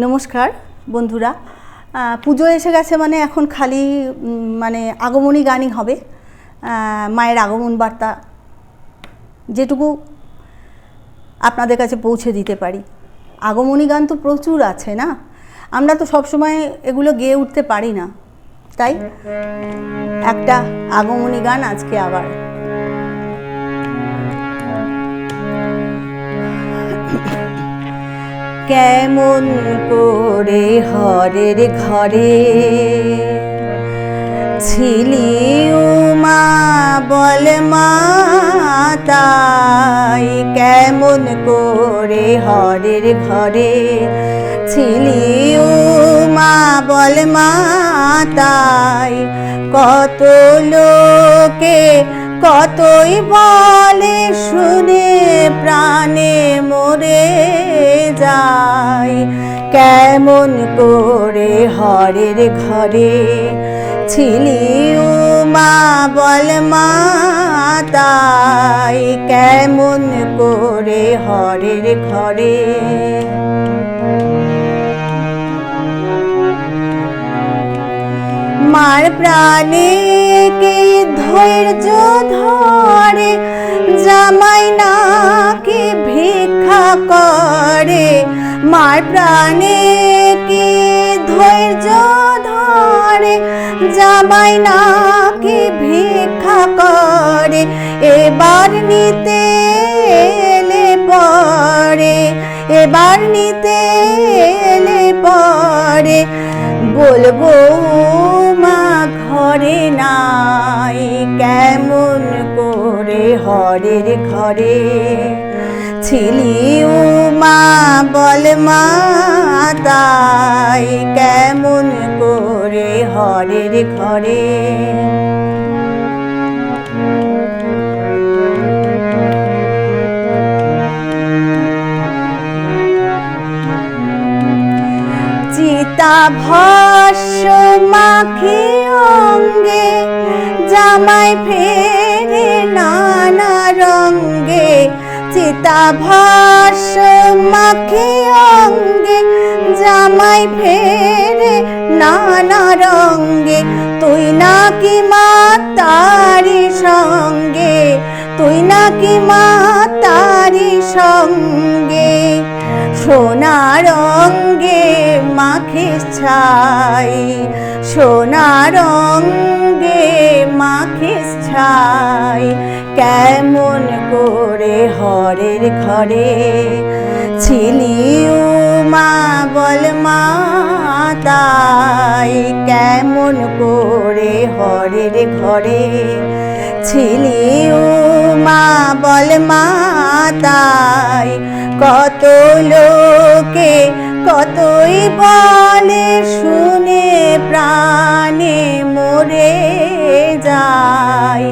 নমস্কার বন্ধুরা, পুজো এসে গেছে মানে এখন খালি মানে আগমনী গানই হবে। মায়ের আগমন বার্তা যেটুকু আপনাদের কাছে পৌঁছে দিতে পারি। আগমনী গান তো প্রচুর আছে না, আমরা তো সবসময় এগুলো গেয়ে উঠতে পারি না, তাই একটা আগমনী গান আজকে আবার। কেমন করে হরের ঘরে ছিলি উমা বল মাতাই, কেমন করে হরের ঘরে ছিলি উমা বল মাতাই। কত লোকে কতই বলে শুনে প্রাণে মরে যায়, কেমন করে হরের ঘরে ছিলি উমা বল মাতাই, কেমন করে হরের ঘরে। মার প্রাণে কি ধৈর্য ধরে, জামাই নাকি ভিক্ষা করে। মার প্রাণে কি ধৈর্য ধরে, জামাই নাকি ভিক্ষা করে। এবার নিতে এলে পরে, এবার নিতে এলে পরে বলবো মা ঘরে নাই, কেমন করে হরের ঘরে ছিলি উমা বল মাতাই, কেমন করে হরের ঘরে। চিতা ভস্য মাখি অঙ্গে, জামাই ফেরে নানা রঙ্গে। চিতা ভস্য মাখি অঙ্গে, জামাই ফেরে নানা রঙ্গে। তুই নাকি মা তারি সঙ্গে, তুই নাকি মা তারি সঙ্গে। সোনা রঙ্গে মাখিস ছাই, সোনা রঙ্গে মাখিস ছাই, কেমন করে হরের ঘরে ছিলি উমা বল মাতাই, কেমন করে হরের ঘরে ছিলি উমা বল মাতাই। কত লোকে কতই বলে শুনে প্রাণে মরে যায়,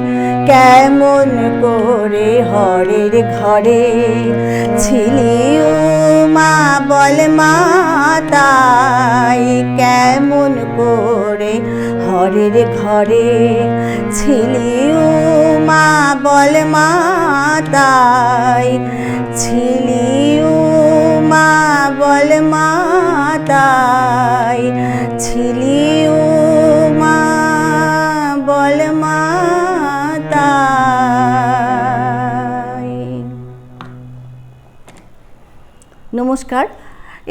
কেমন করে হরের ঘরে ছিলি উমা বল মাতাই, কেমন করে হরের ঘরে ছিলি উমা বল মাতাই, ছিলি উমা বল মাতাই, ছিলি উমা বল মাতাই। নমস্কার।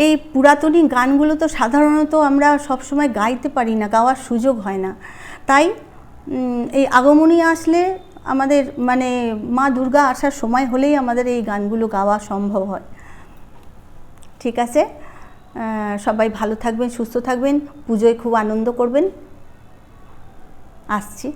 এই পুরাতনী গানগুলো তো সাধারণত আমরা সবসময় গাইতে পারি না, গাওয়ার সুযোগ হয় না, তাই এই আগমনী আসলে আমাদের মানে মা দুর্গা আসার সময় হলেই আমাদের এই গানগুলো গাওয়া সম্ভব হয়। ঠিক আছে, সবাই ভালো থাকবেন, সুস্থ থাকবেন, পুজোয় খুব আনন্দ করবেন। আসছি।